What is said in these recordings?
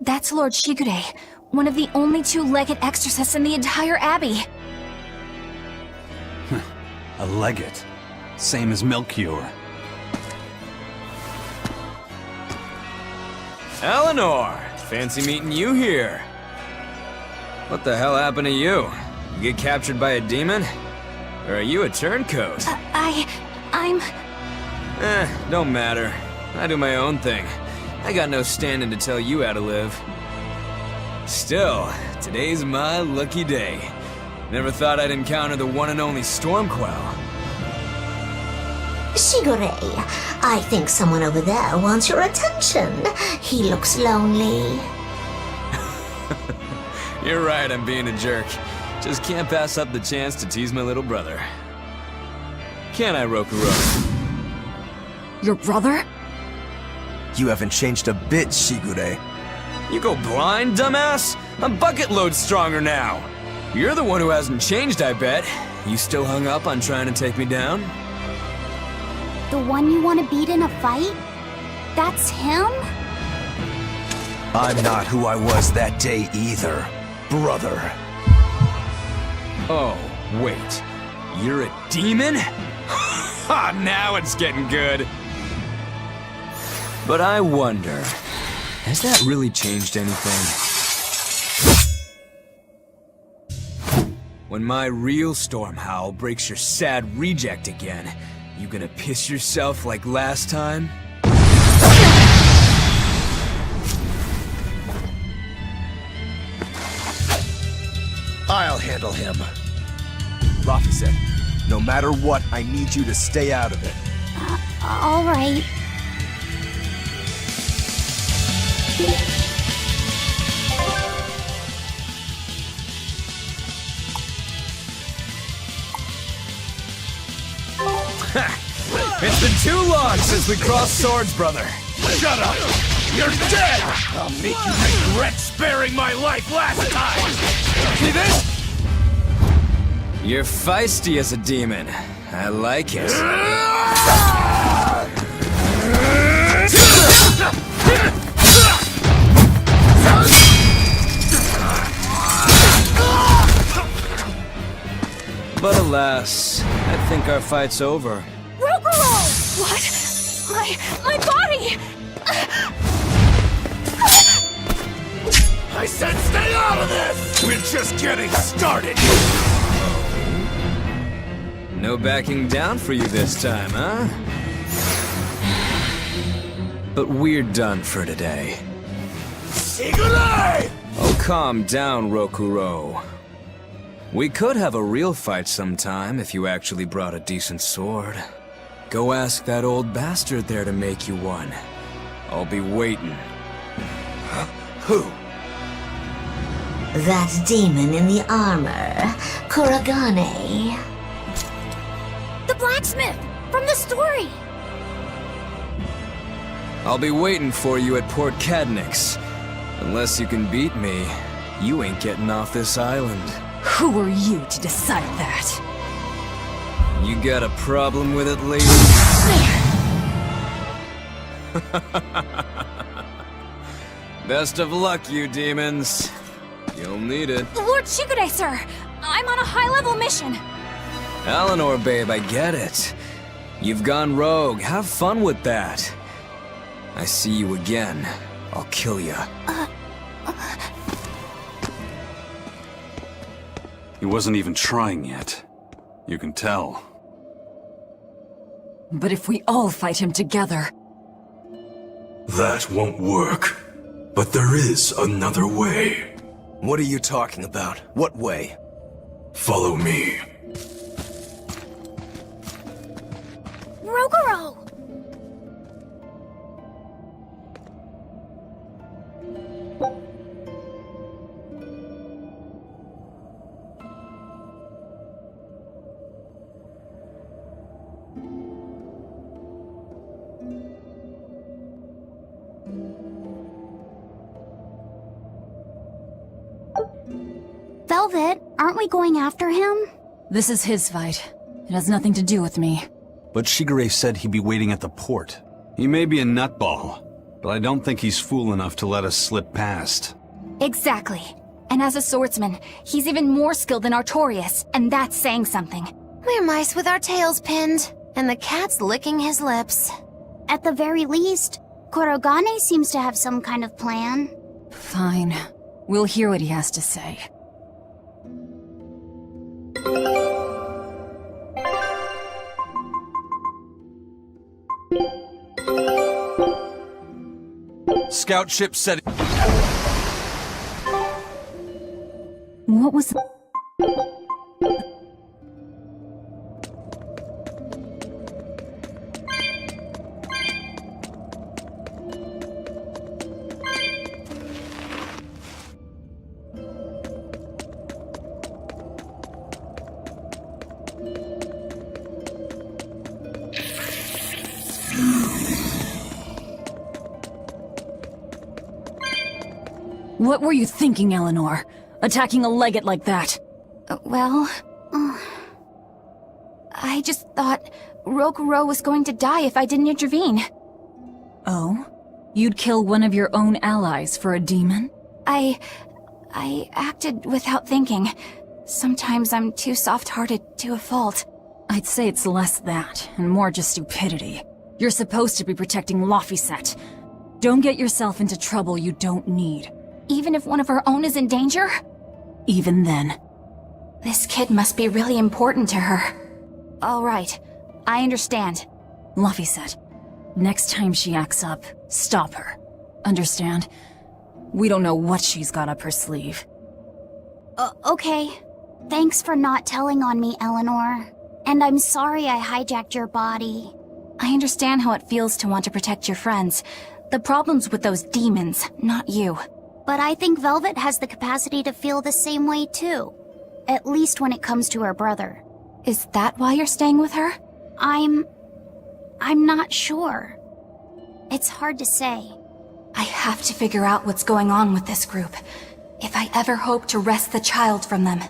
That's Lord Shigure, one of the only two-legged exorcists in the entire abbey. A legate. Same as Melchior. Eleanor! Fancy meeting you here. What the hell happened to you? You get captured by a demon? Or are you a turncoat? I'm... Don't matter. I do my own thing. I got no standing to tell you how to live. Still, today's my lucky day. Never thought I'd encounter the one and only Stormquell. Shigure, I think someone over there wants your attention. He looks lonely. You're right, I'm being a jerk. Just can't pass up the chance to tease my little brother. Can I, Rokuro? Your brother? You haven't changed a bit, Shigure. You go blind, dumbass? I'm bucket load stronger now. You're the one who hasn't changed, I bet. You still hung up on trying to take me down? The one you want to beat in a fight? That's him? I'm not who I was that day either, brother. Oh, wait. You're a demon? Ha! Now it's getting good. But I wonder, has that really changed anything? When my real storm howl breaks your sad reject again, you gonna piss yourself like last time? I'll handle him. Rafi said, no matter what, I need you to stay out of it. All right. It's been too long since we crossed swords, brother. Shut up! You're dead! I'll make you regret sparing my life last time! See this? You're feisty as a demon. I like it. But alas, I think our fight's over. Rokuro! What? My body! I said stay out of this! We're just getting started! No backing down for you this time, huh? But we're done for today. Shigure! Oh, calm down, Rokuro. We could have a real fight sometime if you actually brought a decent sword. Go ask that old bastard there to make you one. I'll be waiting. Huh? Who? That demon in the armor, Kuragane. The blacksmith! From the story! I'll be waiting for you at Port Cadnix. Unless you can beat me, you ain't getting off this island. Who are you to decide that? You got a problem with it, lady? Best of luck, you demons. You'll need it. Lord Shigure, sir! I'm on a high-level mission! Eleanor, babe, I get it. You've gone rogue. Have fun with that. I see you again, I'll kill you. He wasn't even trying yet. You can tell. But if we all fight him together... That won't work. But there is another way. What are you talking about? What way? Follow me. Rokuro! Velvet, aren't we going after him? This is his fight. It has nothing to do with me. But Shigure said he'd be waiting at the port. He may be a nutball, but I don't think he's fool enough to let us slip past. Exactly. And as a swordsman, he's even more skilled than Artorias, and that's saying something. We're mice with our tails pinned, and the cat's licking his lips. At the very least, Kurogane seems to have some kind of plan. Fine. We'll hear what he has to say. Scout ship set. What was... What were you thinking, Eleanor? Attacking a legate like that? I just thought Rokuro was going to die if I didn't intervene. Oh? You'd kill one of your own allies for a demon? I acted without thinking. Sometimes I'm too soft-hearted to a fault. I'd say it's less that, and more just stupidity. You're supposed to be protecting Laphicet. Don't get yourself into trouble you don't need. Even if one of her own is in danger? Even then. This kid must be really important to her. All right, I understand. Laphicet, next time she acts up, stop her. Understand? We don't know what she's got up her sleeve. Okay. Thanks for not telling on me, Eleanor. And I'm sorry I hijacked your body. I understand how it feels to want to protect your friends. The problem's with those demons, not you. But I think Velvet has the capacity to feel the same way too. At least when it comes to her brother. Is that why you're staying with her? I'm not sure. It's hard to say. I have to figure out what's going on with this group, if I ever hope to wrest the child from them.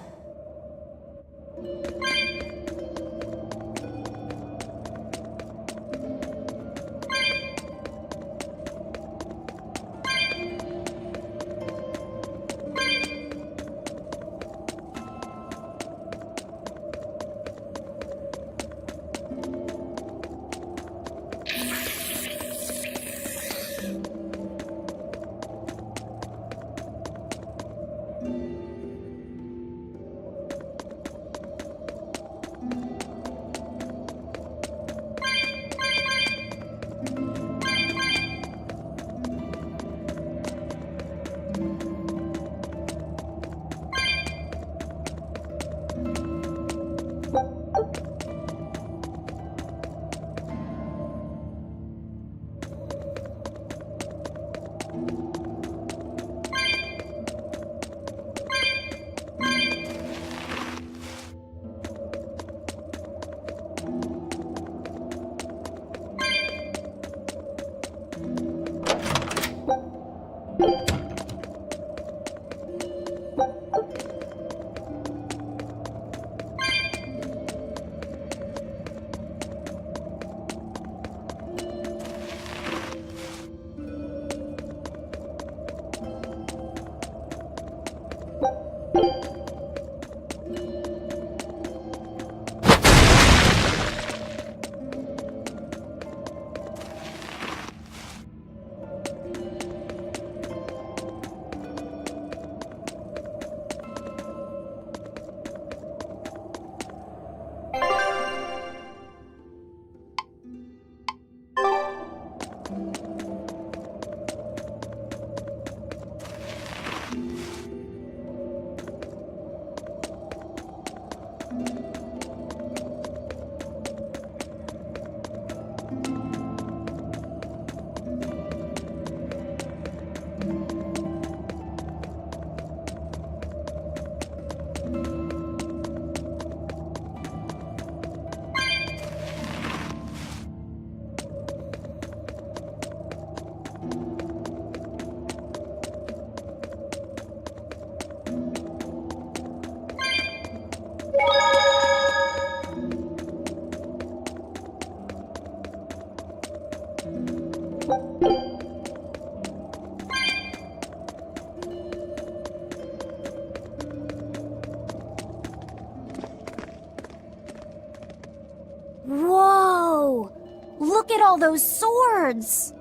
Look at all those swords!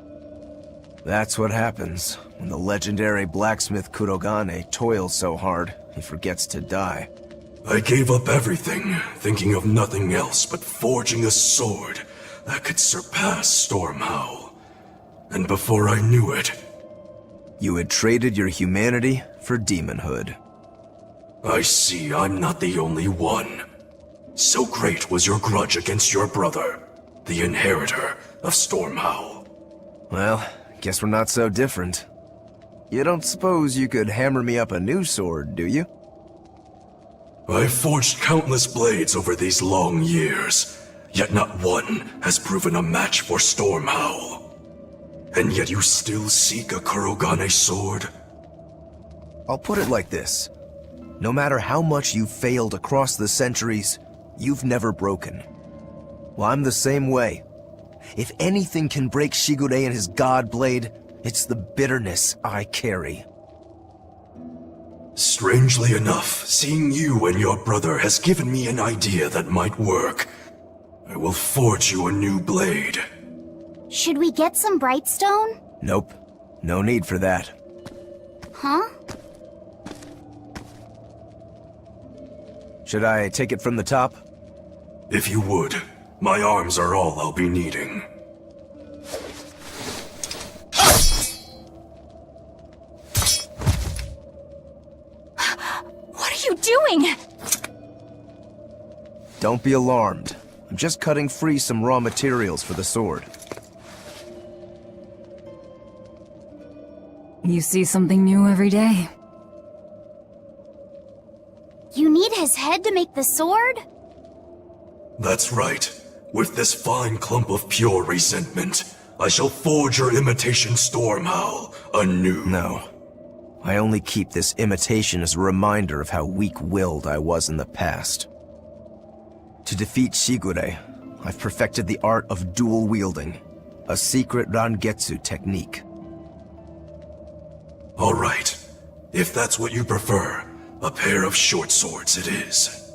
That's what happens when the legendary blacksmith Kurogane toils so hard, he forgets to die. I gave up everything, thinking of nothing else but forging a sword that could surpass Stormhowl. And before I knew it... You had traded your humanity for demonhood. I see I'm not the only one. So great was your grudge against your brother, the inheritor of Stormhowl. Well, guess we're not so different. You don't suppose you could hammer me up a new sword, do you? I've forged countless blades over these long years, yet not one has proven a match for Stormhowl. And yet you still seek a Kurogane sword? I'll put it like this. No matter how much you've failed across the centuries, you've never broken. Well, I'm the same way. If anything can break Shigure and his god blade, it's the bitterness I carry. Strangely enough, seeing you and your brother has given me an idea that might work. I will forge you a new blade. Should we get some Brightstone? Nope. No need for that. Huh? Should I take it from the top? If you would. My arms are all I'll be needing. What are you doing? Don't be alarmed. I'm just cutting free some raw materials for the sword. You see something new every day. You need his head to make the sword? That's right. With this fine clump of pure resentment, I shall forge your imitation Stormhowl anew. No. I only keep this imitation as a reminder of how weak-willed I was in the past. To defeat Shigure, I've perfected the art of dual wielding, a secret Rangetsu technique. All right. If that's what you prefer, a pair of short swords it is.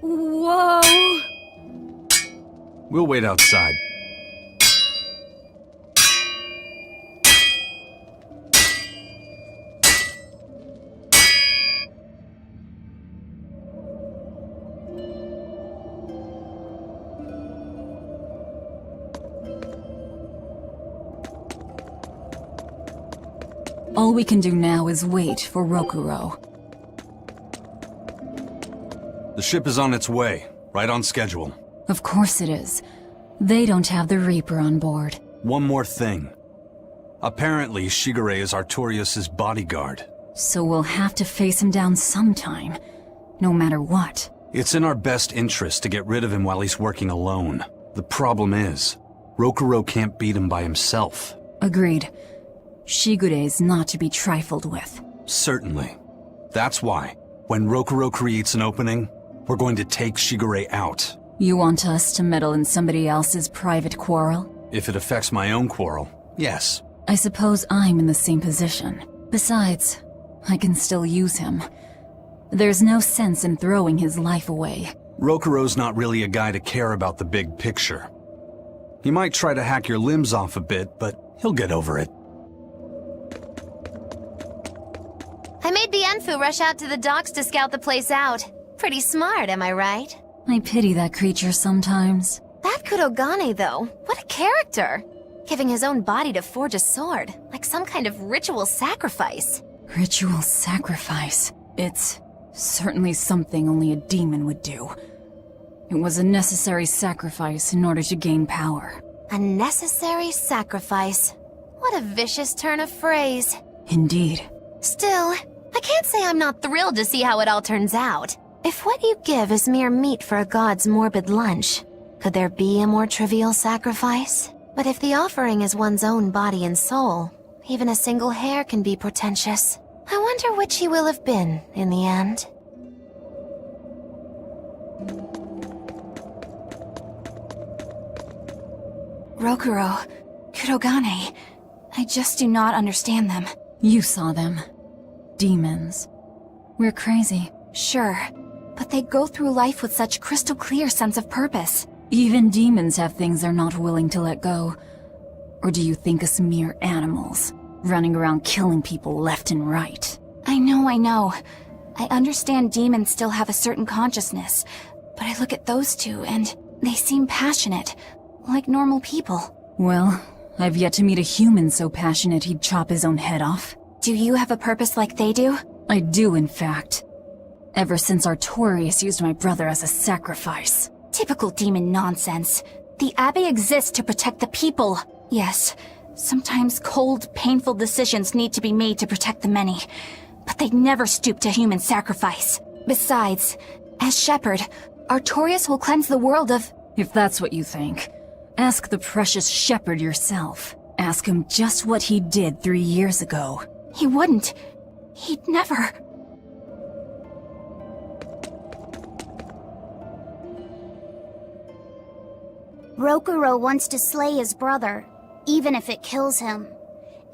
Whoa! We'll wait outside. All we can do now is wait for Rokuro. The ship is on its way, right on schedule. Of course it is. They don't have the Reaper on board. One more thing. Apparently, Shigure is Artorias' bodyguard. So we'll have to face him down sometime, no matter what. It's in our best interest to get rid of him while he's working alone. The problem is, Rokuro can't beat him by himself. Agreed. Shigure is not to be trifled with. Certainly. That's why, when Rokuro creates an opening, we're going to take Shigure out. You want us to meddle in somebody else's private quarrel? If it affects my own quarrel, yes. I suppose I'm in the same position. Besides, I can still use him. There's no sense in throwing his life away. Rokuro's not really a guy to care about the big picture. He might try to hack your limbs off a bit, but he'll get over it. I made the Enfu rush out to the docks to scout the place out. Pretty smart, am I right? I pity that creature sometimes. That Kurogane, though, what a character! Giving his own body to forge a sword, like some kind of ritual sacrifice. Ritual sacrifice. It's certainly something only a demon would do. It was a necessary sacrifice in order to gain power. A necessary sacrifice. What a vicious turn of phrase. Indeed. Still, I can't say I'm not thrilled to see how it all turns out. If what you give is mere meat for a god's morbid lunch, could there be a more trivial sacrifice? But if the offering is one's own body and soul, even a single hair can be portentous. I wonder which he will have been in the end. Rokuro, Kurogane. I just do not understand them. You saw them. Demons. We're crazy. Sure, but they go through life with such crystal clear sense of purpose. Even demons have things they're not willing to let go. Or do you think us mere animals, running around killing people left and right? I know. I understand demons still have a certain consciousness, but I look at those two and they seem passionate, like normal people. Well, I've yet to meet a human so passionate he'd chop his own head off. Do you have a purpose like they do? I do, in fact. Ever since Artorius used my brother as a sacrifice. Typical demon nonsense. The Abbey exists to protect the people. Yes, sometimes cold, painful decisions need to be made to protect the many, but they'd never stoop to human sacrifice. Besides, as shepherd, Artorius will cleanse the world of— If that's what you think, ask the precious shepherd yourself. Ask him just what he did 3 years ago. He wouldn't. He'd never. Rokuro wants to slay his brother, even if it kills him.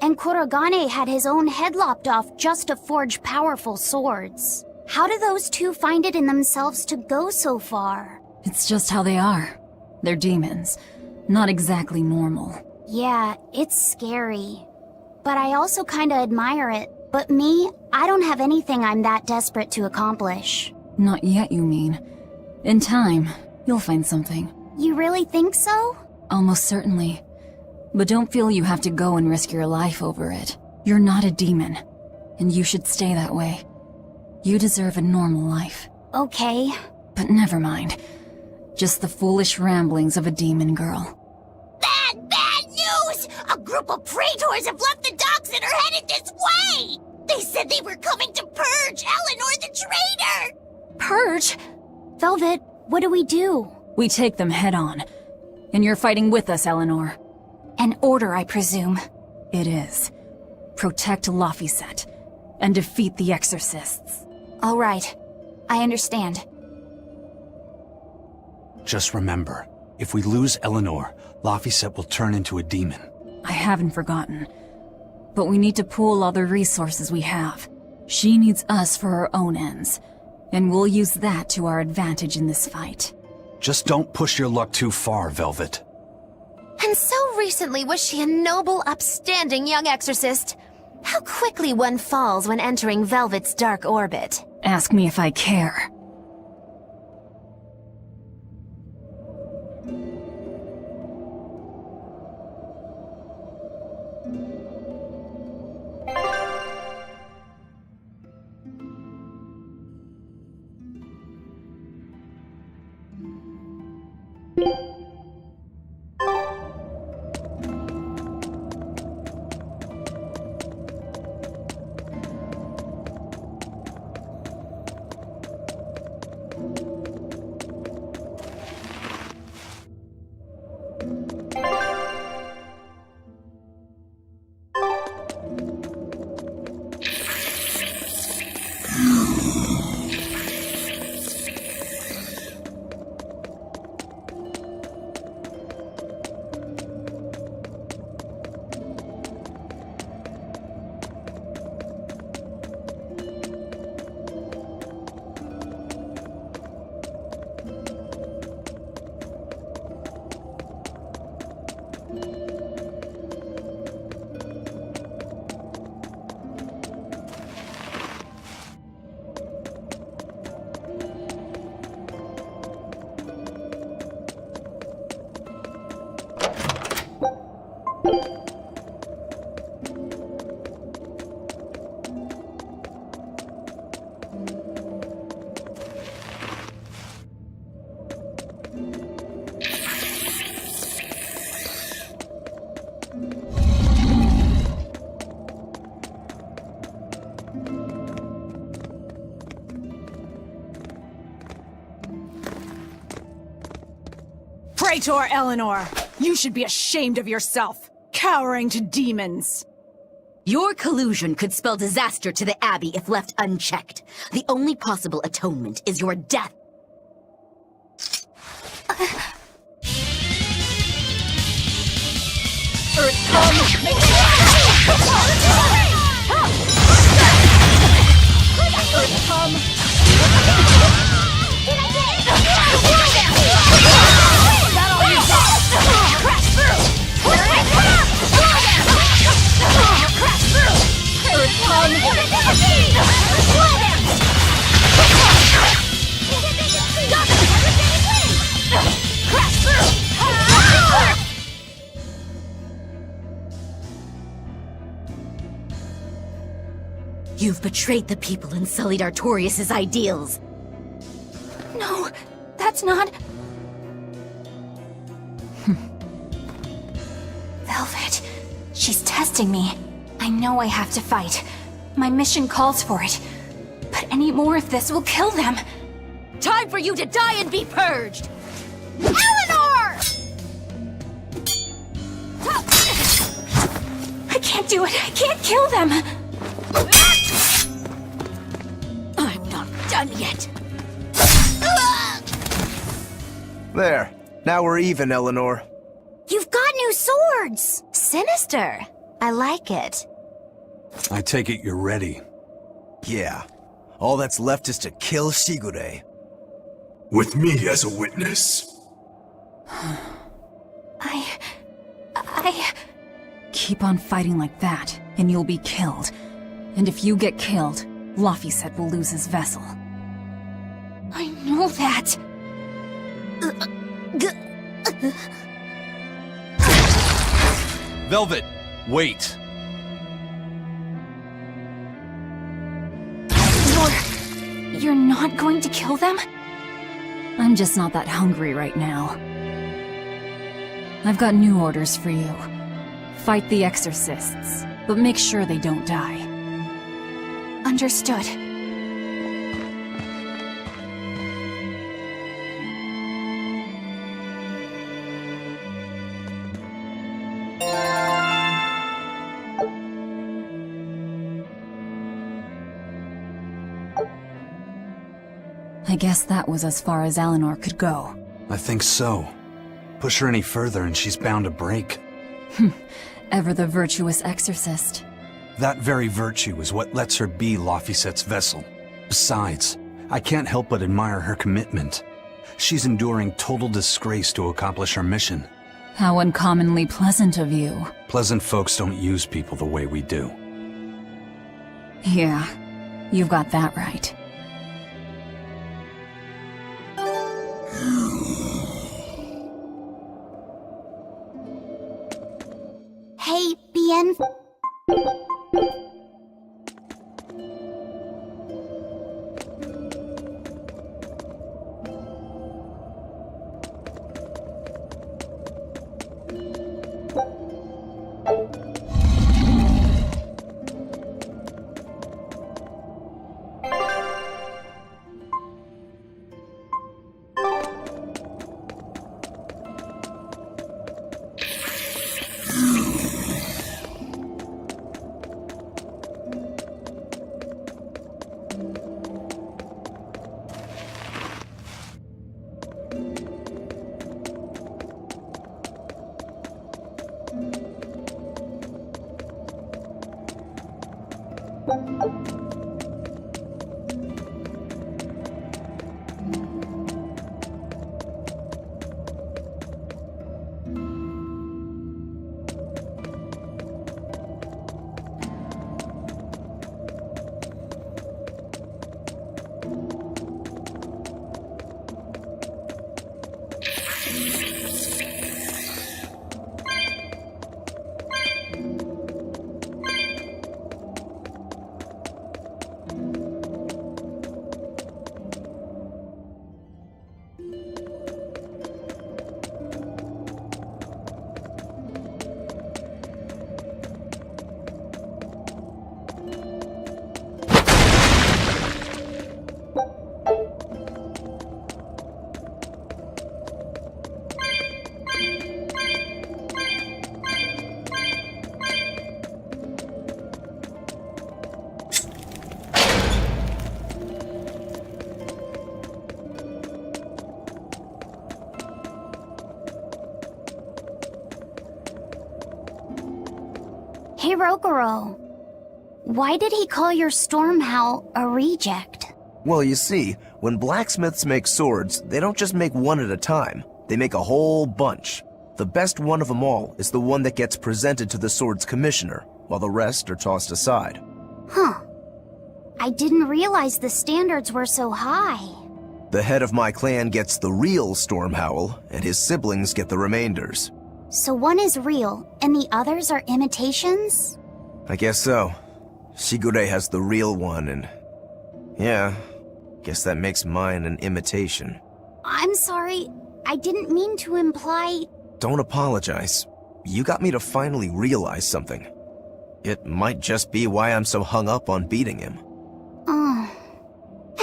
And Kurogane had his own head lopped off just to forge powerful swords. How do those two find it in themselves to go so far? It's just how they are. They're demons. Not exactly normal. Yeah, it's scary. But I also kinda admire it. But me, I don't have anything I'm that desperate to accomplish. Not yet, you mean. In time, you'll find something. You really think so? Almost certainly. But don't feel you have to go and risk your life over it. You're not a demon, and you should stay that way. You deserve a normal life. Okay. But never mind. Just the foolish ramblings of a demon girl. Bad news! A group of praetors have left the docks and are headed this way! They said they were coming to purge Eleanor the traitor! Purge? Velvet, what do we do? We take them head on. And you're fighting with us, Eleanor. An order, I presume. It is. Protect Laphicet, and defeat the exorcists. All right. I understand. Just remember, if we lose Eleanor, Laphicet will turn into a demon. I haven't forgotten. But we need to pool all the resources we have. She needs us for her own ends, and we'll use that to our advantage in this fight. Just don't push your luck too far, Velvet. And so recently was she a noble, upstanding young exorcist. How quickly one falls when entering Velvet's dark orbit. Ask me if I care. Praetor Eleanor, you should be ashamed of yourself, cowering to demons. Your collusion could spell disaster to the Abbey if left unchecked. The only possible atonement is your death. You've betrayed the people and sullied Artorias' ideals. No, that's not... Velvet, she's testing me. I know I have to fight. My mission calls for it. But any more of this will kill them. Time for you to die and be purged! Eleanor! I can't do it. I can't kill them. I'm not done yet. There. Now we're even, Eleanor. You've got new swords! Sinister. I like it. I take it you're ready. Yeah. All that's left is to kill Shigure. With me as a witness. Keep on fighting like that, and you'll be killed. And if you get killed, Laphicet will lose his vessel. I know that. Velvet, wait. You're not going to kill them? I'm just not that hungry right now. I've got new orders for you. Fight the exorcists, but make sure they don't die. Understood. I guess that was as far as Eleanor could go. I think so. Push her any further and she's bound to break. Ever the virtuous exorcist. That very virtue is what lets her be Laphicet's vessel. Besides, I can't help but admire her commitment. She's enduring total disgrace to accomplish her mission. How uncommonly pleasant of you. Pleasant folks don't use people the way we do. Yeah, you've got that right. Hey, Bien. Hey, Rokuro. Why did he call your storm howl a reject? Well, you see, when blacksmiths make swords, they don't just make one at a time. They make a whole bunch. The best one of them all is the one that gets presented to the sword's commissioner, while the rest are tossed aside. Huh. I didn't realize the standards were so high. The head of my clan gets the real storm howl, and his siblings get the remainders. So one is real, and the others are imitations? I guess so. Shigure has the real one, and... yeah, guess that makes mine an imitation. I'm sorry. I didn't mean to imply... Don't apologize. You got me to finally realize something. It might just be why I'm so hung up on beating him.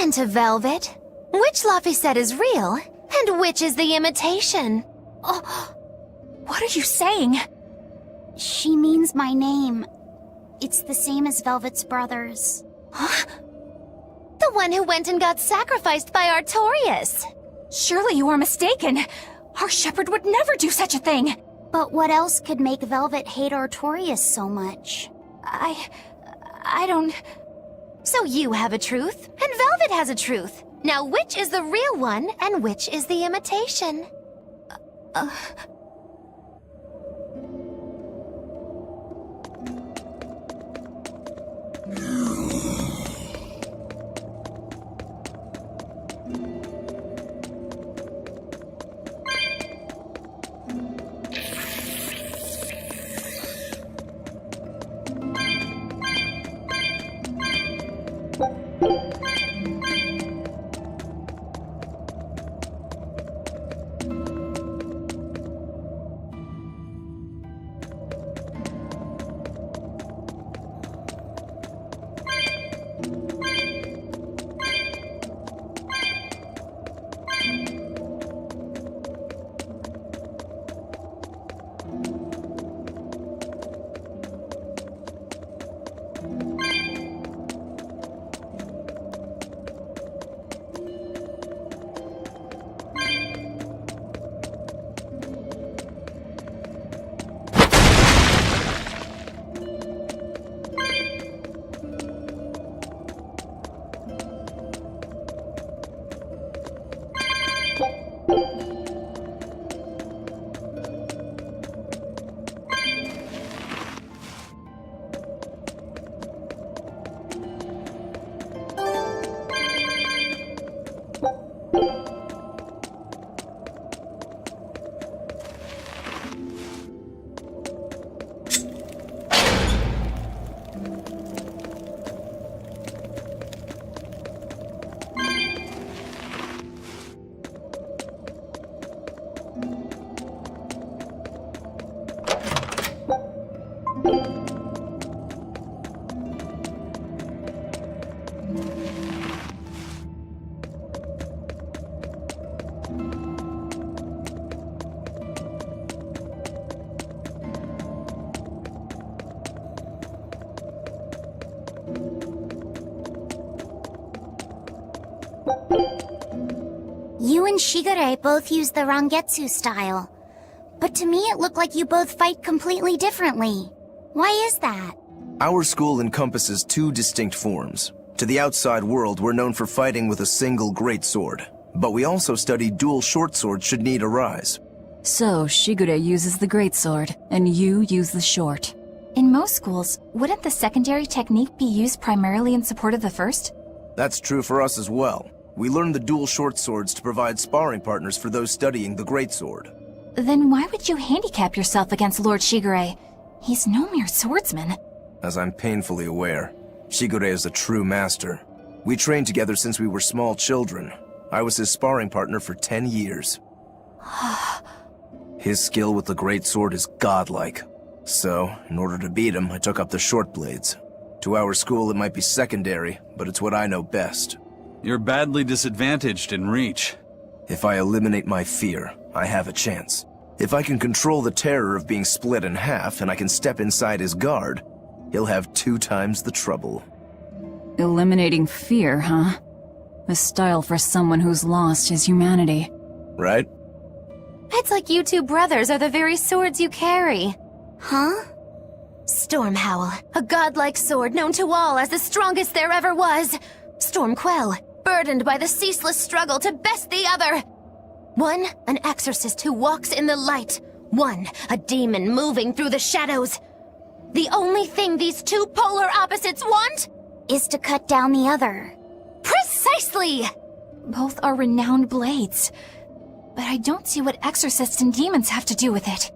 And to Velvet, which Laphicet is real, and which is the imitation? Oh, what are you saying? She means my name. It's the same as Velvet's brother's. Huh? The one who went and got sacrificed by Artorias. Surely you are mistaken. Our shepherd would never do such a thing. But what else could make Velvet hate Artorias so much? I don't... So you have a truth, and Velvet has a truth. Now which is the real one, and which is the imitation? You and Shigure both use the Rangetsu style. But to me it looked like you both fight completely differently. Why is that? Our school encompasses two distinct forms. To the outside world, we're known for fighting with a single greatsword. But we also study dual short swords should need arise. So, Shigure uses the greatsword, and you use the short. In most schools, wouldn't the secondary technique be used primarily in support of the first? That's true for us as well. We learn the dual short swords to provide sparring partners for those studying the greatsword. Then why would you handicap yourself against Lord Shigure? He's no mere swordsman. As I'm painfully aware, Shigure is a true master. We trained together since we were small children. I was his sparring partner for 10 years. His skill with the greatsword is godlike. So, in order to beat him, I took up the short blades. To our school, it might be secondary, but it's what I know best. You're badly disadvantaged in reach. If I eliminate my fear, I have a chance. If I can control the terror of being split in half and I can step inside his guard, he'll have 2 times the trouble. Eliminating fear, huh? A style for someone who's lost his humanity. Right? It's like you two brothers are the very swords you carry. Huh? Stormhowl, a godlike sword known to all as the strongest there ever was. Stormquell, burdened by the ceaseless struggle to best the other. One, an exorcist who walks in the light. One, a demon moving through the shadows. The only thing these two polar opposites want is to cut down the other. Precisely! Both are renowned blades. But I don't see what exorcists and demons have to do with it.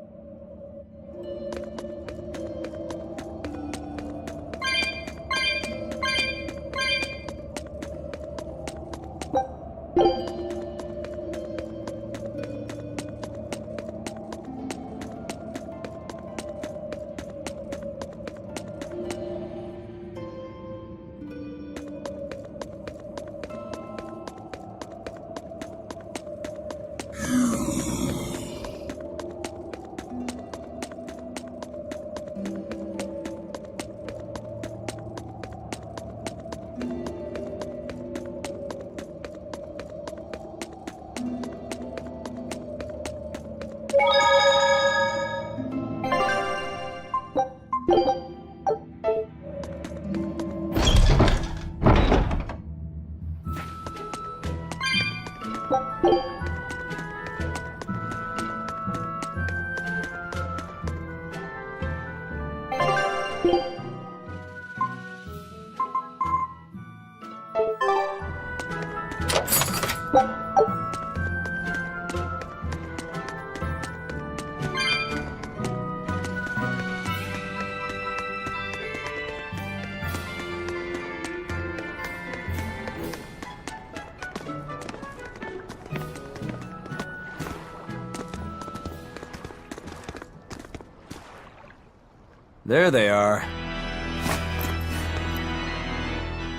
There they are.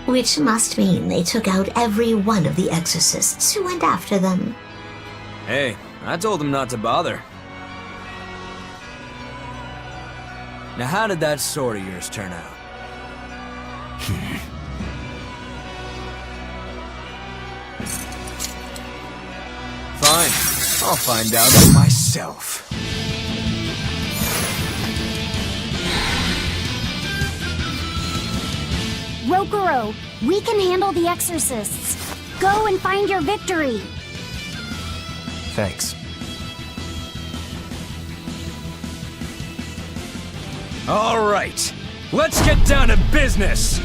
Which must mean they took out every one of the exorcists who went after them. Hey, I told them not to bother. Now how did that sword of yours turn out? Fine, I'll find out for myself. Rokuro, we can handle the exorcists. Go and find your victory. Thanks. All right, let's get down to business.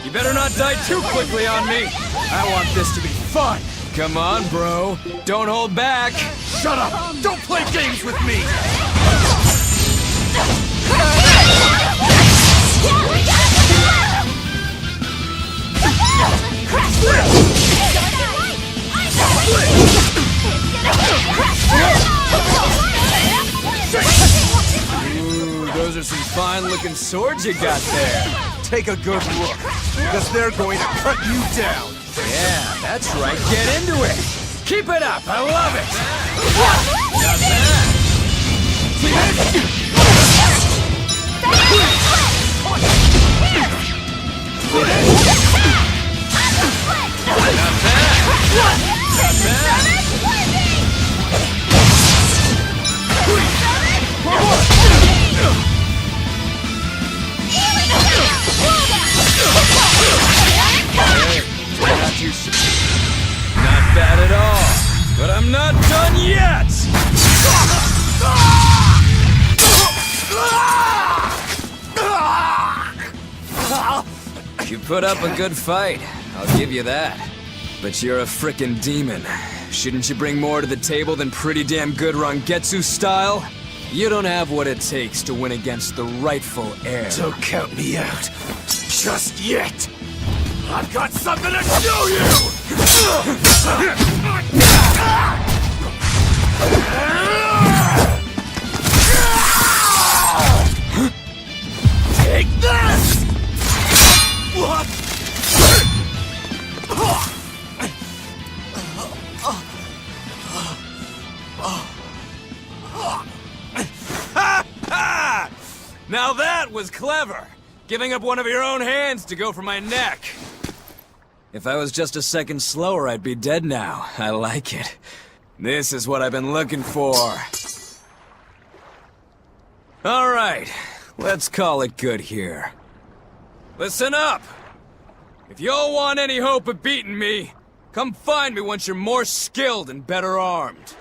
You better not die too quickly on me. I want this to be fun. Come on, bro. Don't hold back. Shut up! Don't play games with me! Ooh, those are some fine-looking swords you got there. Take a good look, because they're going to cut you down. Yeah, that's right. Get into it. Keep it up. I love it. Not bad. Not bad at all, but I'm not done yet! You put up a good fight, I'll give you that. But you're a frickin' demon. Shouldn't you bring more to the table than pretty damn good Rangetsu style? You don't have what it takes to win against the rightful heir. Don't count me out. Just yet. I've got something to show you! Take this! What? Now that was clever! Giving up one of your own hands to go for my neck. If I was just a second slower, I'd be dead now. I like it. This is what I've been looking for. Alright, let's call it good here. Listen up! If y'all want any hope of beating me, come find me once you're more skilled and better armed.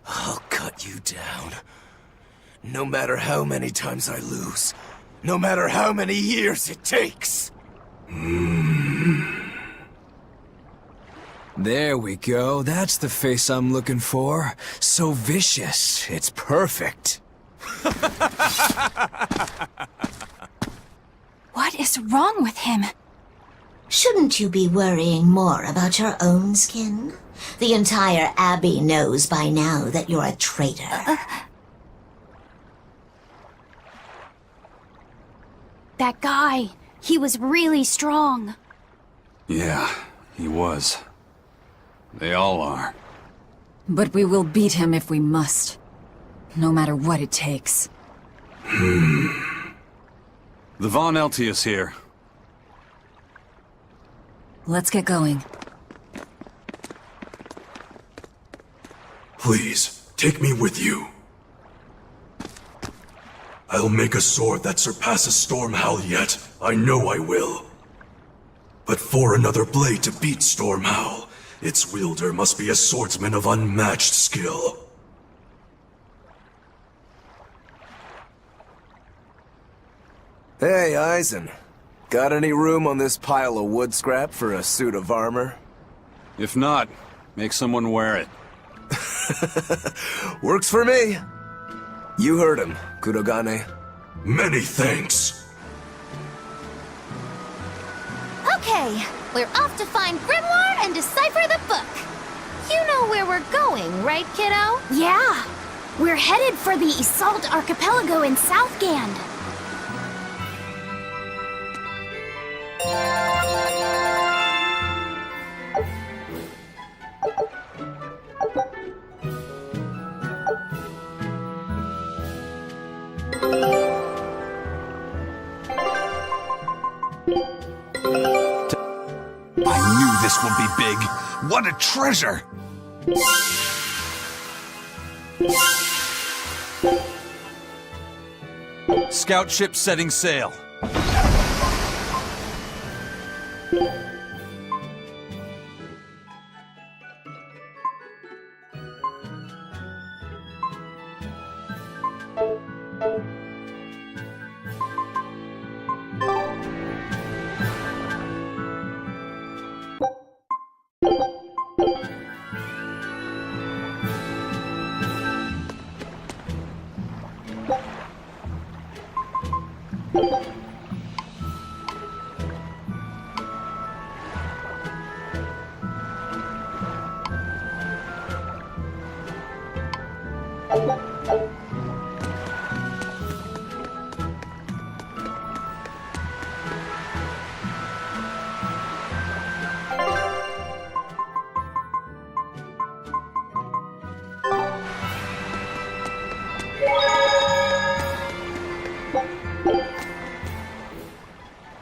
I'll cut you down. No matter how many times I lose. No matter how many years it takes. There we go. That's the face I'm looking for. So vicious. It's perfect. What is wrong with him? Shouldn't you be worrying more about your own skin? The entire Abbey knows by now that you're a traitor. That guy, he was really strong. Yeah, he was. They all are. But we will beat him if we must. No matter what it takes. The Von Eltius here. Let's get going. Please, take me with you. I'll make a sword that surpasses Stormhowl yet. I know I will. But for another blade to beat Stormhowl, its wielder must be a swordsman of unmatched skill. Hey, Eisen. Got any room on this pile of wood scrap for a suit of armor? If not, make someone wear it. Works for me. You heard him, Kurogane. Many thanks. Okay, we're off to find Grimoire and decipher the book. You know where we're going, right, kiddo? Yeah. We're headed for the Isolde Archipelago in Southgand. I knew this would be big. What a treasure! Scout ship setting sail.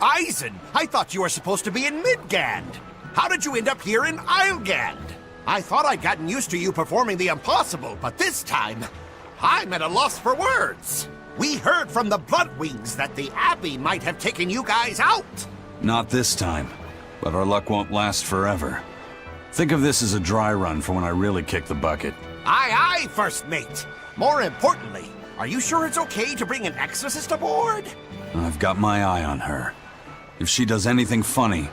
Eisen, I thought you were supposed to be in Midgand. How did you end up here in Islegand? I thought I'd gotten used to you performing the impossible, but this time, I'm at a loss for words. We heard from the Bloodwings that the Abbey might have taken you guys out. Not this time, but our luck won't last forever. Think of this as a dry run for when I really kick the bucket. Aye, aye, First Mate. More importantly, are you sure it's okay to bring an exorcist aboard? I've got my eye on her. If she does anything funny,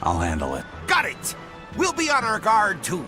I'll handle it. Got it! We'll be on our guard, too.